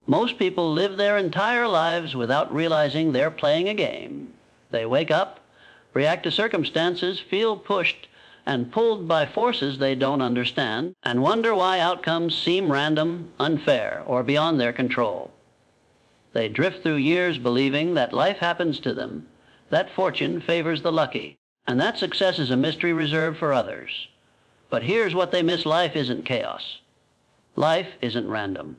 Most people live their entire lives without realizing they're playing a game. They wake up, react to circumstances, feel pushed and pulled by forces they don't understand, and wonder why outcomes seem random, unfair, or beyond their control. They drift through years believing that life happens to them, that fortune favors the lucky, and that success is a mystery reserved for others. But here's what they miss: life isn't chaos. Life isn't random.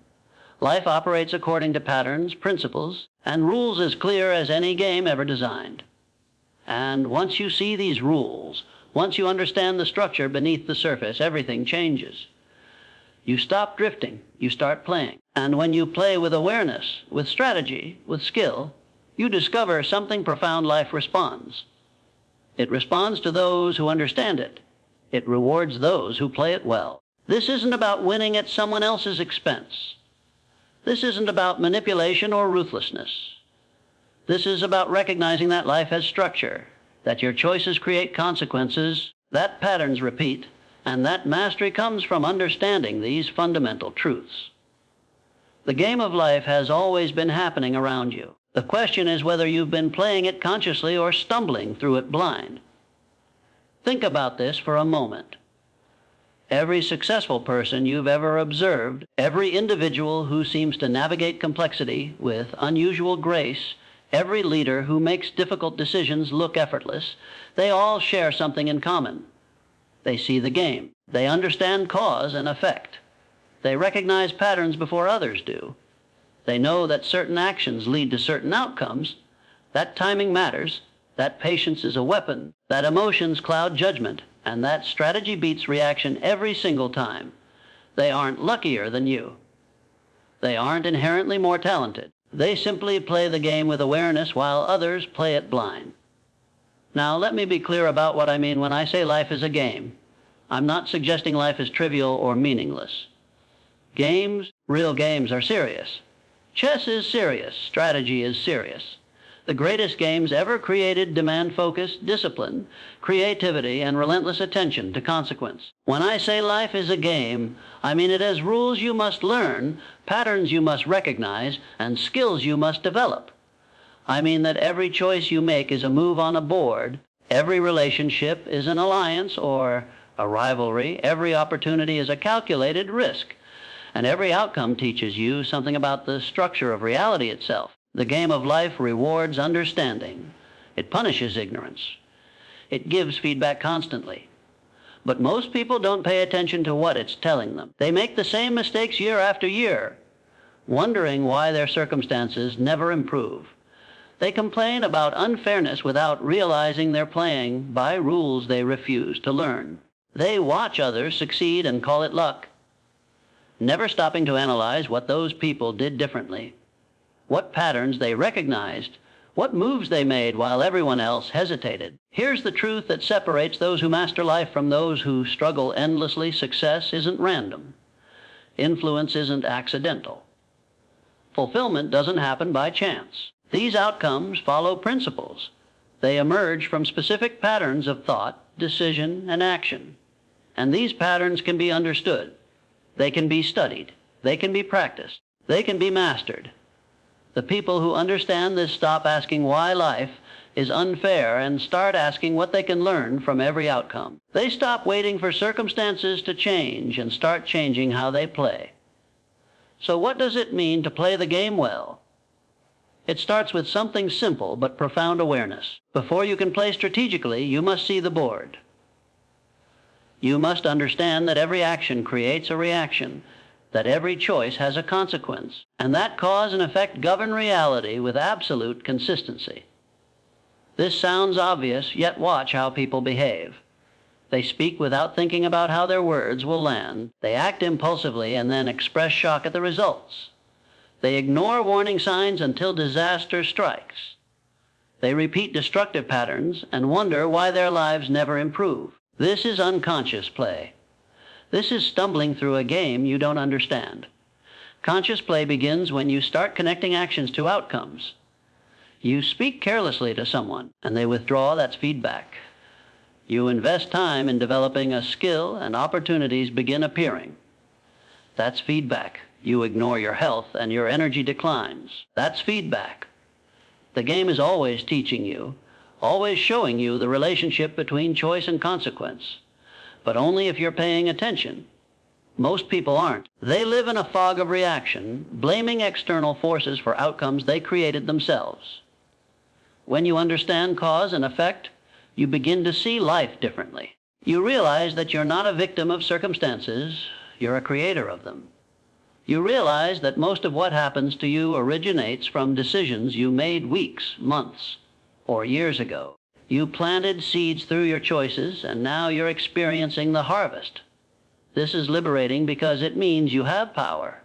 Life operates according to patterns, principles, and rules as clear as any game ever designed. And once you see these rules, once you understand the structure beneath the surface, everything changes. You stop drifting, you start playing. And when you play with awareness, with strategy, with skill, you discover something profound. Life responds. It responds to those who understand it. It rewards those who play it well. This isn't about winning at someone else's expense. This isn't about manipulation or ruthlessness. This is about recognizing that life has structure, that your choices create consequences, that patterns repeat, and that mastery comes from understanding these fundamental truths. The game of life has always been happening around you. The question is whether you've been playing it consciously or stumbling through it blind. Think about this for a moment. Every successful person you've ever observed, every individual who seems to navigate complexity with unusual grace, every leader who makes difficult decisions look effortless, they all share something in common. They see the game. They understand cause and effect. They recognize patterns before others do. They know that certain actions lead to certain outcomes, that timing matters, that patience is a weapon, that emotions cloud judgment, and that strategy beats reaction every single time. They aren't luckier than you. They aren't inherently more talented. They simply play the game with awareness while others play it blind. Now, let me be clear about what I mean when I say life is a game. I'm not suggesting life is trivial or meaningless. Games, real games, are serious. Chess is serious. Strategy is serious. The greatest games ever created demand focus, discipline, creativity, and relentless attention to consequence. When I say life is a game, I mean it has rules you must learn, patterns you must recognize, and skills you must develop. I mean that every choice you make is a move on a board, every relationship is an alliance or a rivalry, every opportunity is a calculated risk, and every outcome teaches you something about the structure of reality itself. The game of life rewards understanding. It punishes ignorance. It gives feedback constantly. But most people don't pay attention to what it's telling them. They make the same mistakes year after year, wondering why their circumstances never improve. They complain about unfairness without realizing they're playing by rules they refuse to learn. They watch others succeed and call it luck, never stopping to analyze what those people did differently, what patterns they recognized, what moves they made while everyone else hesitated. Here's the truth that separates those who master life from those who struggle endlessly. Success isn't random. Influence isn't accidental. Fulfillment doesn't happen by chance. These outcomes follow principles. They emerge from specific patterns of thought, decision, and action. And these patterns can be understood. They can be studied. They can be practiced. They can be mastered. The people who understand this stop asking why life is unfair and start asking what they can learn from every outcome. They stop waiting for circumstances to change and start changing how they play. So what does it mean to play the game well? It starts with something simple but profound awareness. Before you can play strategically, you must see the board. You must understand that every action creates a reaction, that every choice has a consequence, and that cause and effect govern reality with absolute consistency. This sounds obvious, yet watch how people behave. They speak without thinking about how their words will land. They act impulsively and then express shock at the results. They ignore warning signs until disaster strikes. They repeat destructive patterns and wonder why their lives never improve. This is unconscious play. This is stumbling through a game you don't understand. Conscious play begins when you start connecting actions to outcomes. You speak carelessly to someone, and they withdraw. That's feedback. You invest time in developing a skill, and opportunities begin appearing. That's feedback. You ignore your health and your energy declines. That's feedback. The game is always teaching you, always showing you the relationship between choice and consequence, but only if you're paying attention. Most people aren't. They live in a fog of reaction, blaming external forces for outcomes they created themselves. When you understand cause and effect, you begin to see life differently. You realize that you're not a victim of circumstances, you're a creator of them. You realize that most of what happens to you originates from decisions you made weeks, months, or years ago. You planted seeds through your choices, and now you're experiencing the harvest. This is liberating because it means you have power.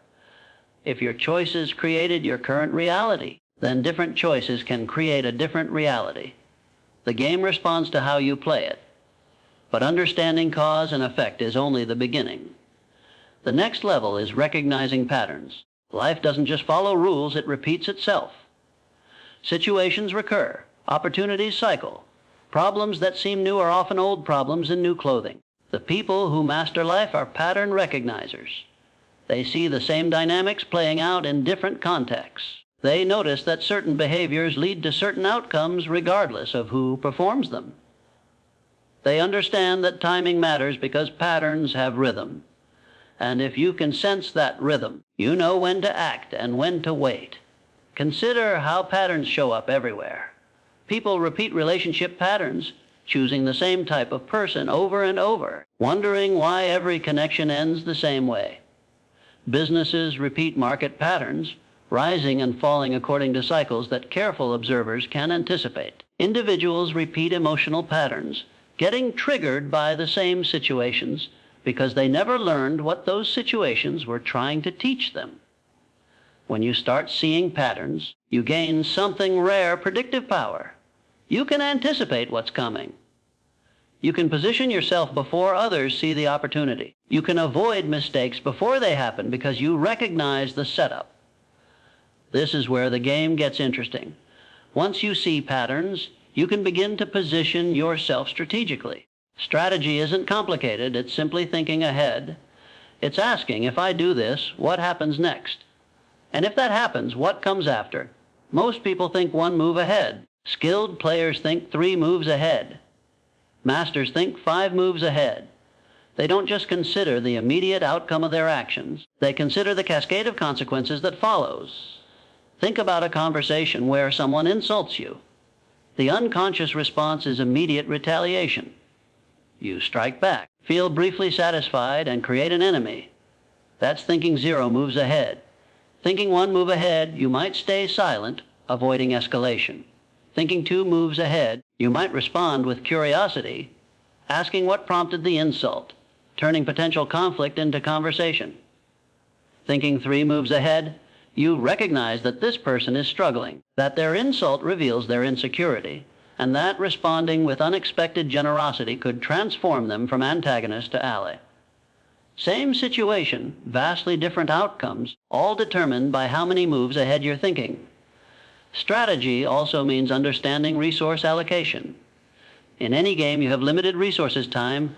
If your choices created your current reality, then different choices can create a different reality. The game responds to how you play it. But understanding cause and effect is only the beginning. The next level is recognizing patterns. Life doesn't just follow rules, it repeats itself. Situations recur, opportunities cycle. Problems that seem new are often old problems in new clothing. The people who master life are pattern recognizers. They see the same dynamics playing out in different contexts. They notice that certain behaviors lead to certain outcomes regardless of who performs them. They understand that timing matters because patterns have rhythm. And if you can sense that rhythm, you know when to act and when to wait. Consider how patterns show up everywhere. People repeat relationship patterns, choosing the same type of person over and over, wondering why every connection ends the same way. Businesses repeat market patterns, rising and falling according to cycles that careful observers can anticipate. Individuals repeat emotional patterns, getting triggered by the same situations because they never learned what those situations were trying to teach them. When you start seeing patterns, you gain something rare, predictive power. You can anticipate what's coming. You can position yourself before others see the opportunity. You can avoid mistakes before they happen because you recognize the setup. This is where the game gets interesting. Once you see patterns, you can begin to position yourself strategically. Strategy isn't complicated, it's simply thinking ahead. It's asking, if I do this, what happens next? And if that happens, what comes after? Most people think one move ahead. Skilled players think 3 moves ahead. Masters think 5 moves ahead. They don't just consider the immediate outcome of their actions. They consider the cascade of consequences that follows. Think about a conversation where someone insults you. The unconscious response is immediate retaliation. You strike back, feel briefly satisfied, and create an enemy. That's thinking 0 moves ahead. Thinking 1 move ahead, you might stay silent, avoiding escalation. Thinking 2 moves ahead, you might respond with curiosity, asking what prompted the insult, turning potential conflict into conversation. Thinking 3 moves ahead, you recognize that this person is struggling, that their insult reveals their insecurity, and that responding with unexpected generosity could transform them from antagonist to ally. Same situation, vastly different outcomes, all determined by how many moves ahead you're thinking. Strategy also means understanding resource allocation. In any game, you have limited resources: time,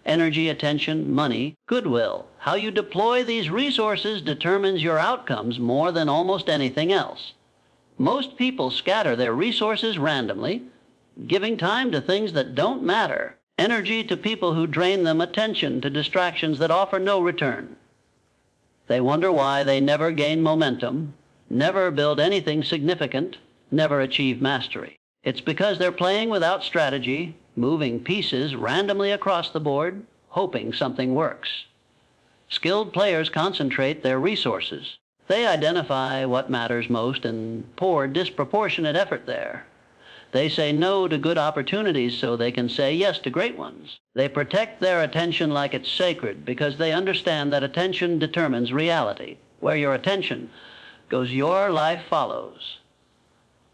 energy, attention, money, goodwill. How you deploy these resources determines your outcomes more than almost anything else. Most people scatter their resources randomly, giving time to things that don't matter, energy to people who drain them, attention to distractions that offer no return. They wonder why they never gain momentum, never build anything significant, never achieve mastery. It's because they're playing without strategy, moving pieces randomly across the board, hoping something works. Skilled players concentrate their resources. They identify what matters most and pour disproportionate effort there. They say no to good opportunities so they can say yes to great ones. They protect their attention like it's sacred because they understand that attention determines reality. Where your attention goes, your life follows.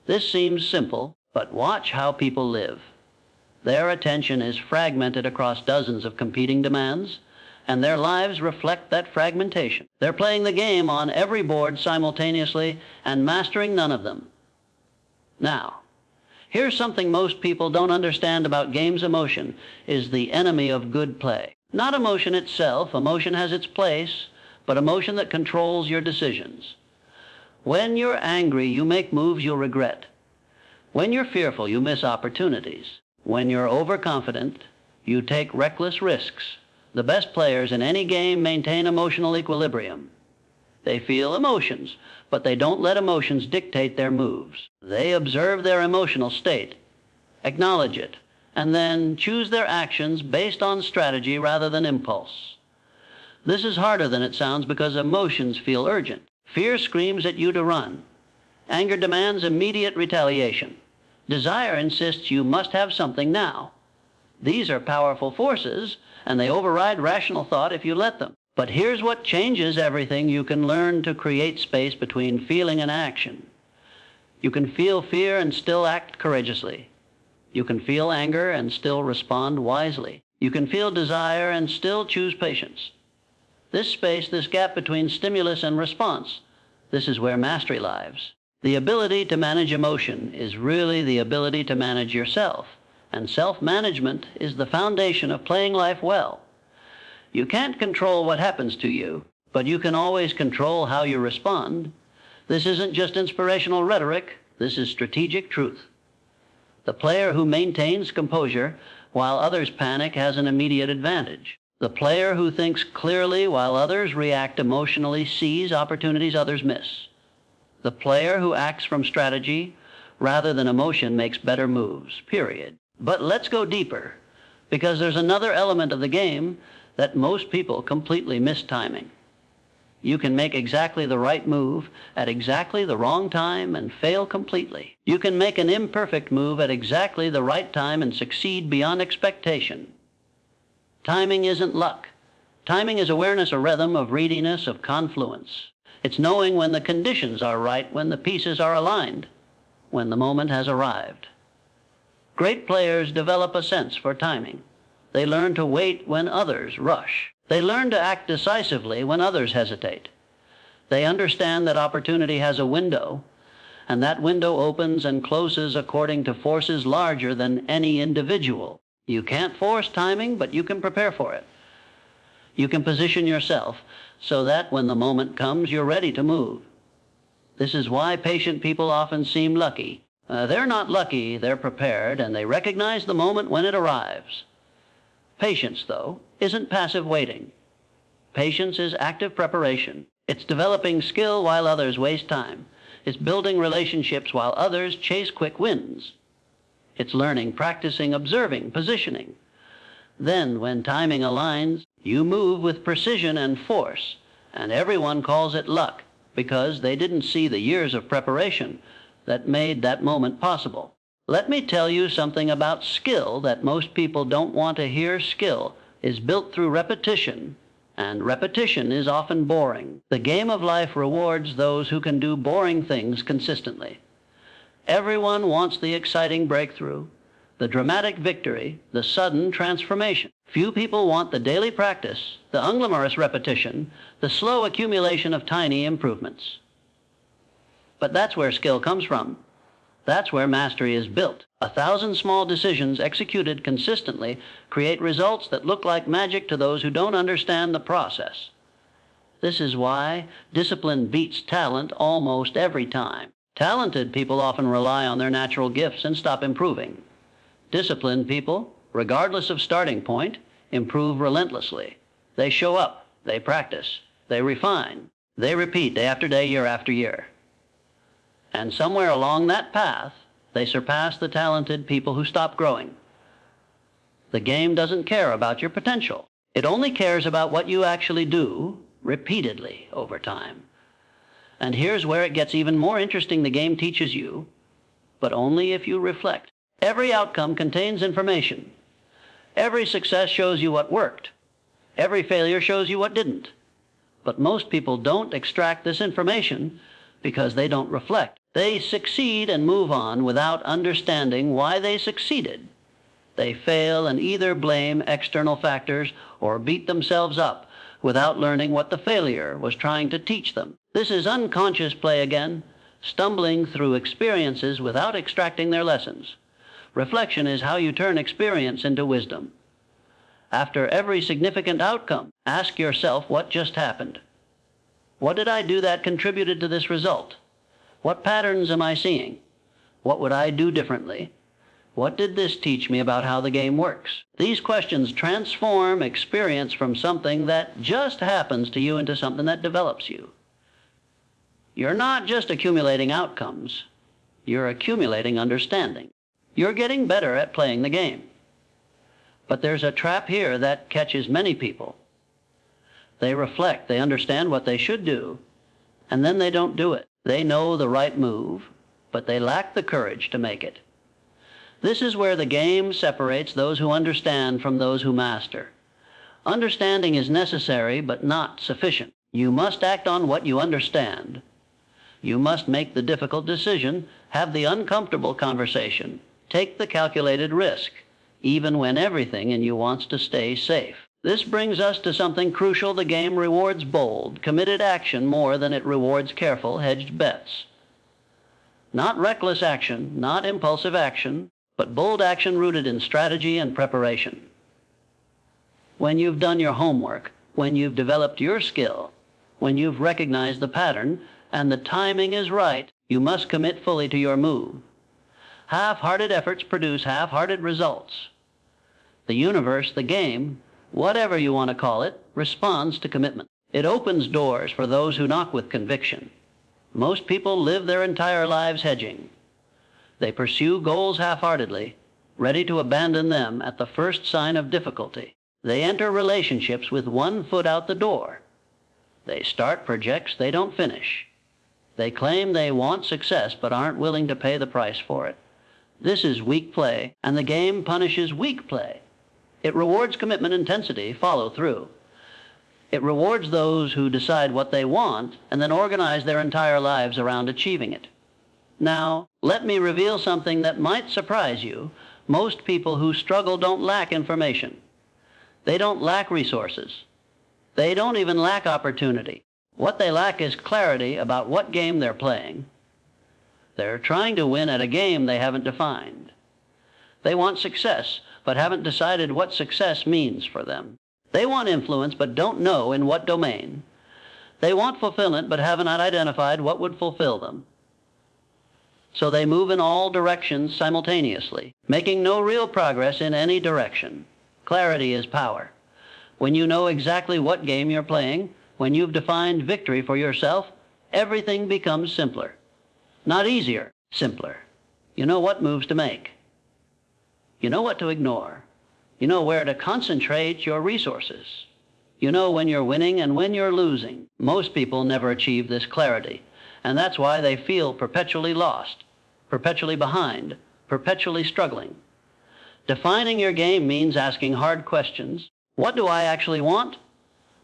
This seems simple, but watch how people live. Their attention is fragmented across dozens of competing demands, and their lives reflect that fragmentation. They're playing the game on every board simultaneously and mastering none of them. Now, here's something most people don't understand about games. Emotion is the enemy of good play. Not emotion itself. Emotion has its place, but a motion that controls your decisions. When you're angry, you make moves you'll regret. When you're fearful, you miss opportunities. When you're overconfident, you take reckless risks. The best players in any game maintain emotional equilibrium. They feel emotions, but they don't let emotions dictate their moves. They observe their emotional state, acknowledge it, and then choose their actions based on strategy rather than impulse. This is harder than it sounds because emotions feel urgent. Fear screams at you to run. Anger demands immediate retaliation. Desire insists you must have something now. These are powerful forces, and they override rational thought if you let them. But here's what changes everything. You can learn to create space between feeling and action. You can feel fear and still act courageously. You can feel anger and still respond wisely. You can feel desire and still choose patience. This space, this gap between stimulus and response, this is where mastery lies. The ability to manage emotion is really the ability to manage yourself, and self-management is the foundation of playing life well. You can't control what happens to you, but you can always control how you respond. This isn't just inspirational rhetoric, this is strategic truth. The player who maintains composure while others panic has an immediate advantage. The player who thinks clearly while others react emotionally sees opportunities others miss. The player who acts from strategy rather than emotion makes better moves, period. But let's go deeper, because there's another element of the game that most people completely miss: timing. You can make exactly the right move at exactly the wrong time and fail completely. You can make an imperfect move at exactly the right time and succeed beyond expectation. Timing isn't luck. Timing is awareness of rhythm, of readiness, of confluence. It's knowing when the conditions are right, when the pieces are aligned, when the moment has arrived. Great players develop a sense for timing. They learn to wait when others rush. They learn to act decisively when others hesitate. They understand that opportunity has a window, and that window opens and closes according to forces larger than any individual. You can't force timing, but you can prepare for it. You can position yourself so that when the moment comes, you're ready to move. This is why patient people often seem lucky. They're not lucky, they're prepared, and they recognize the moment when it arrives. Patience, though, isn't passive waiting. Patience is active preparation. It's developing skill while others waste time. It's building relationships while others chase quick wins. It's learning, practicing, observing, positioning. Then, when timing aligns, you move with precision and force, and everyone calls it luck because they didn't see the years of preparation that made that moment possible. Let me tell you something about skill that most people don't want to hear. Skill is built through repetition, and repetition is often boring. The game of life rewards those who can do boring things consistently. Everyone wants the exciting breakthrough, the dramatic victory, the sudden transformation. Few people want the daily practice, the unglamorous repetition, the slow accumulation of tiny improvements. But that's where skill comes from. That's where mastery is built. 1,000 small decisions executed consistently create results that look like magic to those who don't understand the process. This is why discipline beats talent almost every time. Talented people often rely on their natural gifts and stop improving. Disciplined people, regardless of starting point, improve relentlessly. They show up, they practice, they refine, they repeat day after day, year after year. And somewhere along that path, they surpass the talented people who stop growing. The game doesn't care about your potential. It only cares about what you actually do repeatedly over time. And here's where it gets even more interesting. The game teaches you, but only if you reflect. Every outcome contains information. Every success shows you what worked. Every failure shows you what didn't. But most people don't extract this information because they don't reflect. They succeed and move on without understanding why they succeeded. They fail and either blame external factors or beat themselves up without learning what the failure was trying to teach them. This is unconscious play again, stumbling through experiences without extracting their lessons. Reflection is how you turn experience into wisdom. After every significant outcome, ask yourself what just happened. What did I do that contributed to this result? What patterns am I seeing? What would I do differently? What did this teach me about how the game works? These questions transform experience from something that just happens to you into something that develops you. You're not just accumulating outcomes. You're accumulating understanding. You're getting better at playing the game. But there's a trap here that catches many people. They reflect, they understand what they should do, and then they don't do it. They know the right move, but they lack the courage to make it. This is where the game separates those who understand from those who master. Understanding is necessary, but not sufficient. You must act on what you understand. You must make the difficult decision, have the uncomfortable conversation, take the calculated risk, even when everything in you wants to stay safe. This brings us to something crucial. The game rewards bold, committed action more than it rewards careful, hedged bets. Not reckless action, not impulsive action, but bold action rooted in strategy and preparation. When you've done your homework, when you've developed your skill, when you've recognized the pattern, and the timing is right, you must commit fully to your move. Half-hearted efforts produce half-hearted results. The universe, the game, whatever you want to call it, responds to commitment. It opens doors for those who knock with conviction. Most people live their entire lives hedging. They pursue goals half-heartedly, ready to abandon them at the first sign of difficulty. They enter relationships with one foot out the door. They start projects they don't finish. They claim they want success but aren't willing to pay the price for it. This is weak play, and the game punishes weak play. It rewards commitment, intensity, follow through. It rewards those who decide what they want and then organize their entire lives around achieving it. Now, let me reveal something that might surprise you. Most people who struggle don't lack information. They don't lack resources. They don't even lack opportunity. What they lack is clarity about what game they're playing. They're trying to win at a game they haven't defined. They want success, but haven't decided what success means for them. They want influence, but don't know in what domain. They want fulfillment, but haven't identified what would fulfill them. So they move in all directions simultaneously, making no real progress in any direction. Clarity is power. When you know exactly what game you're playing, when you've defined victory for yourself, everything becomes simpler. Not easier, simpler. You know what moves to make. You know what to ignore. You know where to concentrate your resources. You know when you're winning and when you're losing. Most people never achieve this clarity, and that's why they feel perpetually lost, perpetually behind, perpetually struggling. Defining your game means asking hard questions. What do I actually want?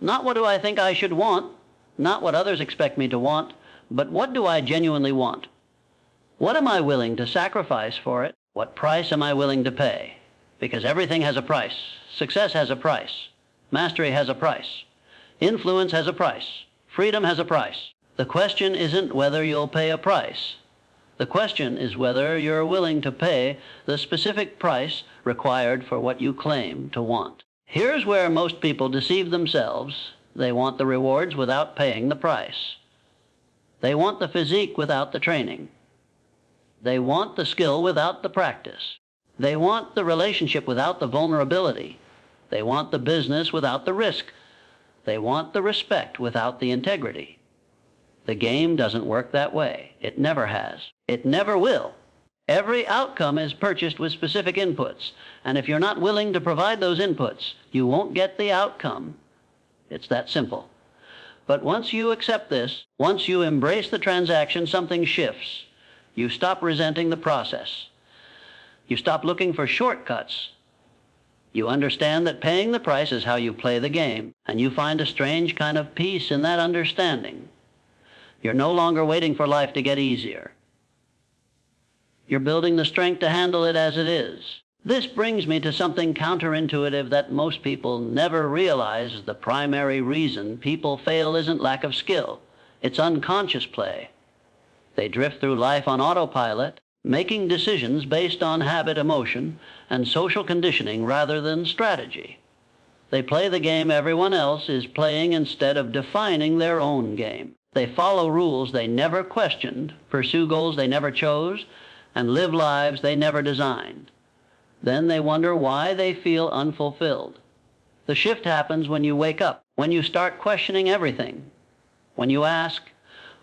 Not what do I think I should want, not what others expect me to want, but what do I genuinely want? What am I willing to sacrifice for it? What price am I willing to pay? Because everything has a price. Success has a price. Mastery has a price. Influence has a price. Freedom has a price. The question isn't whether you'll pay a price. The question is whether you're willing to pay the specific price required for what you claim to want. Here's where most people deceive themselves. They want the rewards without paying the price. They want the physique without the training. They want the skill without the practice. They want the relationship without the vulnerability. They want the business without the risk. They want the respect without the integrity. The game doesn't work that way. It never has. It never will. Every outcome is purchased with specific inputs, and if you're not willing to provide those inputs, you won't get the outcome. It's that simple. But once you accept this, once you embrace the transaction, something shifts. You stop resenting the process. You stop looking for shortcuts. You understand that paying the price is how you play the game, and you find a strange kind of peace in that understanding. You're no longer waiting for life to get easier. You're building the strength to handle it as it is. This brings me to something counterintuitive that most people never realize. The primary reason people fail isn't lack of skill. It's unconscious play. They drift through life on autopilot, making decisions based on habit, emotion, and social conditioning rather than strategy. They play the game everyone else is playing instead of defining their own game. They follow rules they never questioned, pursue goals they never chose, and live lives they never designed. Then they wonder why they feel unfulfilled. The shift happens when you wake up, when you start questioning everything. When you ask,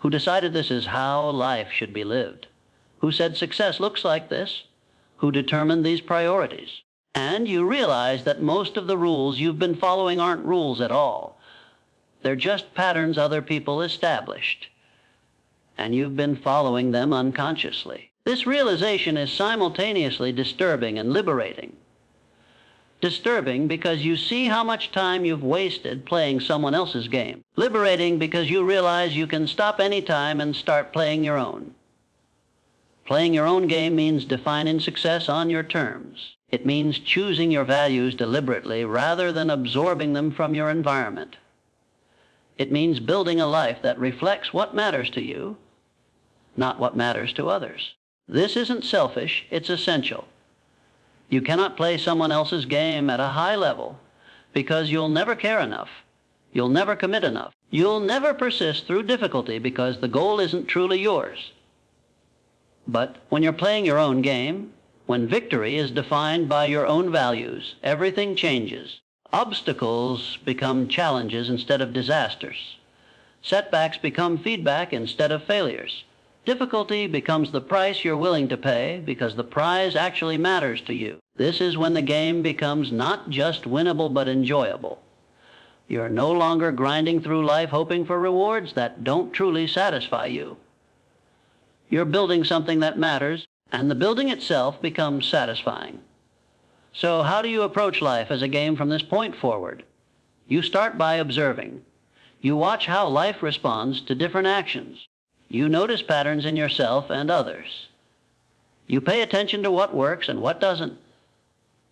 who decided this is how life should be lived? Who said success looks like this? Who determined these priorities? And you realize that most of the rules you've been following aren't rules at all. They're just patterns other people established, and you've been following them unconsciously. This realization is simultaneously disturbing and liberating. Disturbing because you see how much time you've wasted playing someone else's game. Liberating because you realize you can stop any time and start playing your own. Playing your own game means defining success on your terms. It means choosing your values deliberately rather than absorbing them from your environment. It means building a life that reflects what matters to you, not what matters to others. This isn't selfish, it's essential. You cannot play someone else's game at a high level because you'll never care enough. You'll never commit enough. You'll never persist through difficulty because the goal isn't truly yours. But when you're playing your own game, when victory is defined by your own values, everything changes. Obstacles become challenges instead of disasters. Setbacks become feedback instead of failures. Difficulty becomes the price you're willing to pay because the prize actually matters to you. This is when the game becomes not just winnable but enjoyable. You're no longer grinding through life hoping for rewards that don't truly satisfy you. You're building something that matters, and the building itself becomes satisfying. So how do you approach life as a game from this point forward? You start by observing. You watch how life responds to different actions. You notice patterns in yourself and others. You pay attention to what works and what doesn't.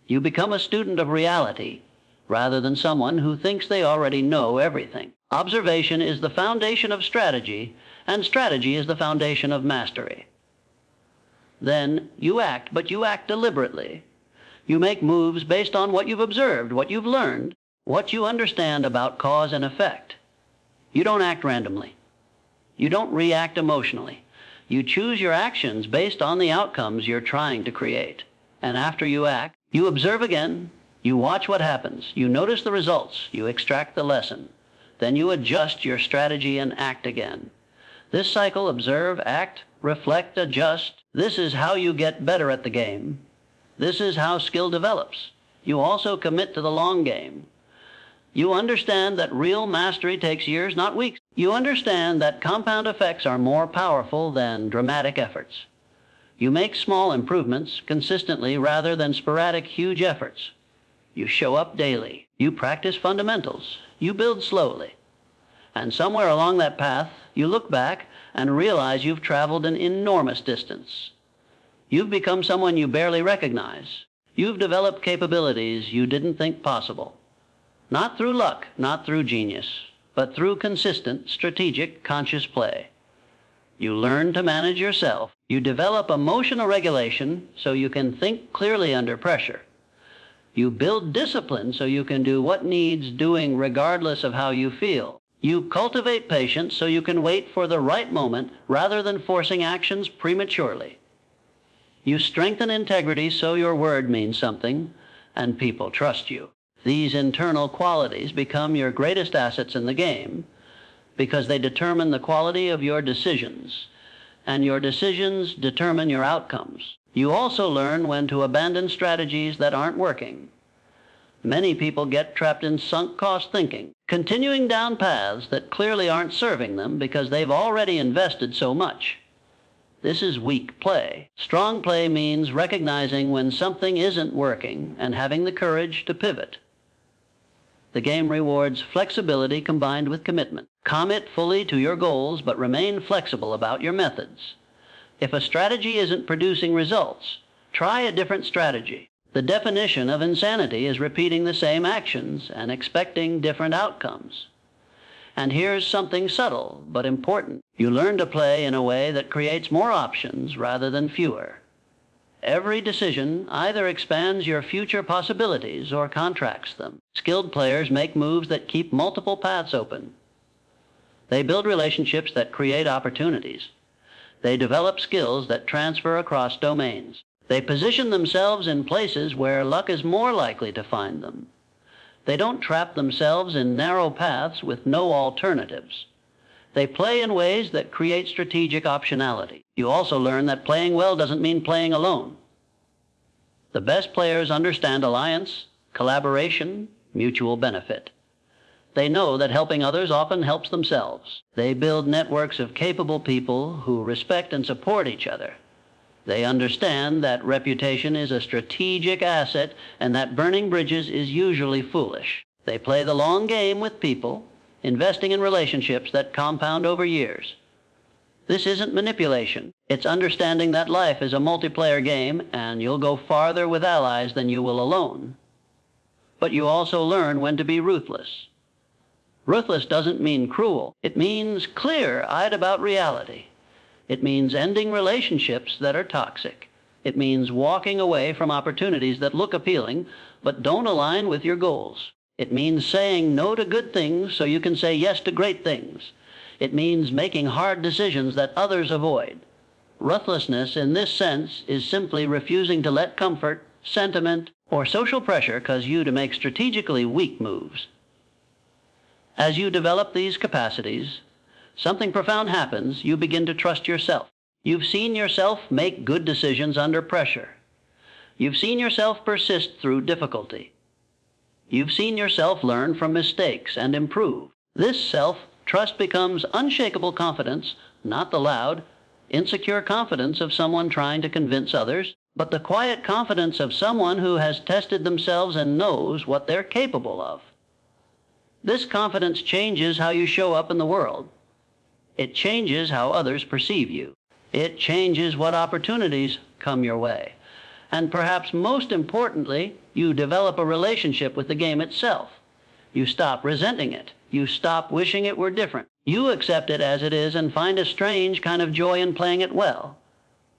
You become a student of reality rather than someone who thinks they already know everything. Observation is the foundation of strategy, and strategy is the foundation of mastery. Then you act, but you act deliberately. You make moves based on what you've observed, what you've learned, what you understand about cause and effect. You don't act randomly. You don't react emotionally. You choose your actions based on the outcomes you're trying to create. And after you act, you observe again, you watch what happens, you notice the results, you extract the lesson. Then you adjust your strategy and act again. This cycle, observe, act, reflect, adjust, this is how you get better at the game. This is how skill develops. You also commit to the long game. You understand that real mastery takes years, not weeks. You understand that compound effects are more powerful than dramatic efforts. You make small improvements consistently rather than sporadic, huge efforts. You show up daily. You practice fundamentals. You build slowly. And somewhere along that path, you look back and realize you've traveled an enormous distance. You've become someone you barely recognize. You've developed capabilities you didn't think possible. Not through luck, not through genius, but through consistent, strategic, conscious play. You learn to manage yourself. You develop emotional regulation so you can think clearly under pressure. You build discipline so you can do what needs doing regardless of how you feel. You cultivate patience so you can wait for the right moment rather than forcing actions prematurely. You strengthen integrity so your word means something and people trust you. These internal qualities become your greatest assets in the game because they determine the quality of your decisions, and your decisions determine your outcomes. You also learn when to abandon strategies that aren't working. Many people get trapped in sunk cost thinking, continuing down paths that clearly aren't serving them because they've already invested so much. This is weak play. Strong play means recognizing when something isn't working and having the courage to pivot. The game rewards flexibility combined with commitment. Commit fully to your goals, but remain flexible about your methods. If a strategy isn't producing results, try a different strategy. The definition of insanity is repeating the same actions and expecting different outcomes. And here's something subtle but important. You learn to play in a way that creates more options rather than fewer. Every decision either expands your future possibilities or contracts them. Skilled players make moves that keep multiple paths open. They build relationships that create opportunities. They develop skills that transfer across domains. They position themselves in places where luck is more likely to find them. They don't trap themselves in narrow paths with no alternatives. They play in ways that create strategic optionality. You also learn that playing well doesn't mean playing alone. The best players understand alliance, collaboration, mutual benefit. They know that helping others often helps themselves. They build networks of capable people who respect and support each other. They understand that reputation is a strategic asset and that burning bridges is usually foolish. They play the long game with people, investing in relationships that compound over years. This isn't manipulation. It's understanding that life is a multiplayer game and you'll go farther with allies than you will alone. But you also learn when to be ruthless. Ruthless doesn't mean cruel. It means clear-eyed about reality. It means ending relationships that are toxic. It means walking away from opportunities that look appealing but don't align with your goals. It means saying no to good things so you can say yes to great things. It means making hard decisions that others avoid. Ruthlessness in this sense is simply refusing to let comfort, sentiment, or social pressure cause you to make strategically weak moves. As you develop these capacities, something profound happens. You begin to trust yourself. You've seen yourself make good decisions under pressure. You've seen yourself persist through difficulty. You've seen yourself learn from mistakes and improve. This self-trust becomes unshakable confidence, not the loud, insecure confidence of someone trying to convince others, but the quiet confidence of someone who has tested themselves and knows what they're capable of. This confidence changes how you show up in the world. It changes how others perceive you. It changes what opportunities come your way. And perhaps most importantly, you develop a relationship with the game itself. You stop resenting it. You stop wishing it were different. You accept it as it is and find a strange kind of joy in playing it well.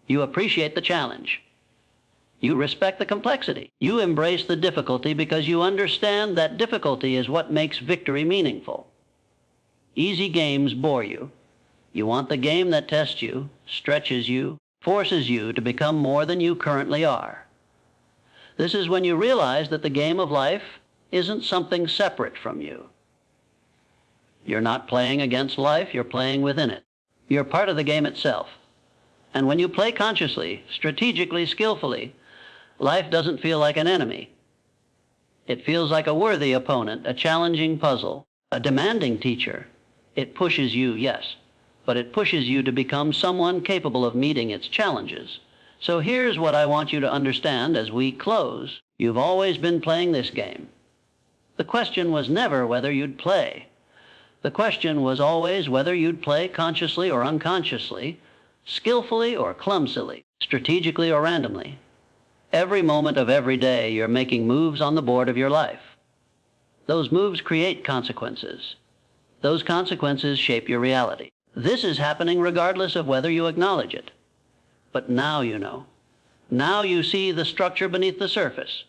You appreciate the challenge. You respect the complexity. You embrace the difficulty because you understand that difficulty is what makes victory meaningful. Easy games bore you. You want the game that tests you, stretches you, forces you to become more than you currently are. This is when you realize that the game of life isn't something separate from you. You're not playing against life, you're playing within it. You're part of the game itself. And when you play consciously, strategically, skillfully, life doesn't feel like an enemy. It feels like a worthy opponent, a challenging puzzle, a demanding teacher. It pushes you, yes, but it pushes you to become someone capable of meeting its challenges. So here's what I want you to understand as we close. You've always been playing this game. The question was never whether you'd play. The question was always whether you'd play consciously or unconsciously, skillfully or clumsily, strategically or randomly. Every moment of every day, you're making moves on the board of your life. Those moves create consequences. Those consequences shape your reality. This is happening regardless of whether you acknowledge it. But now you know. Now you see the structure beneath the surface.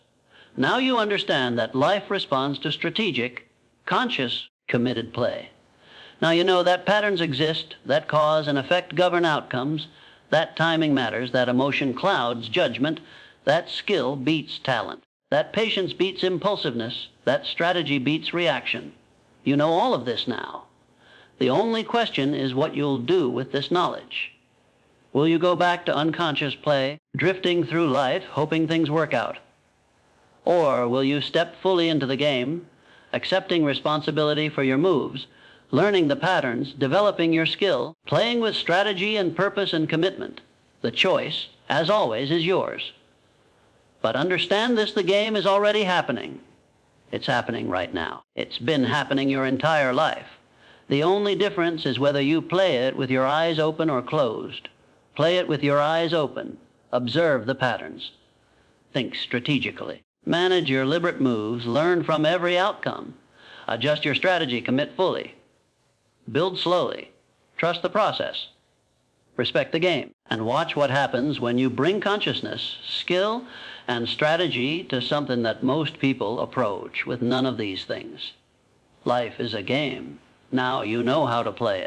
Now you understand that life responds to strategic, conscious, committed play. Now you know that patterns exist, that cause and effect govern outcomes, that timing matters, that emotion clouds judgment, that skill beats talent, that patience beats impulsiveness, that strategy beats reaction. You know all of this now. The only question is what you'll do with this knowledge. Will you go back to unconscious play, drifting through life, hoping things work out? Or will you step fully into the game, accepting responsibility for your moves, learning the patterns, developing your skill, playing with strategy and purpose and commitment? The choice, as always, is yours. But understand this, the game is already happening. It's happening right now. It's been happening your entire life. The only difference is whether you play it with your eyes open or closed. Play it with your eyes open. Observe the patterns. Think strategically. Manage your deliberate moves. Learn from every outcome. Adjust your strategy. Commit fully. Build slowly. Trust the process. Respect the game, and watch what happens when you bring consciousness, skill, and strategy to something that most people approach with none of these things. Life is a game. Now you know how to play it.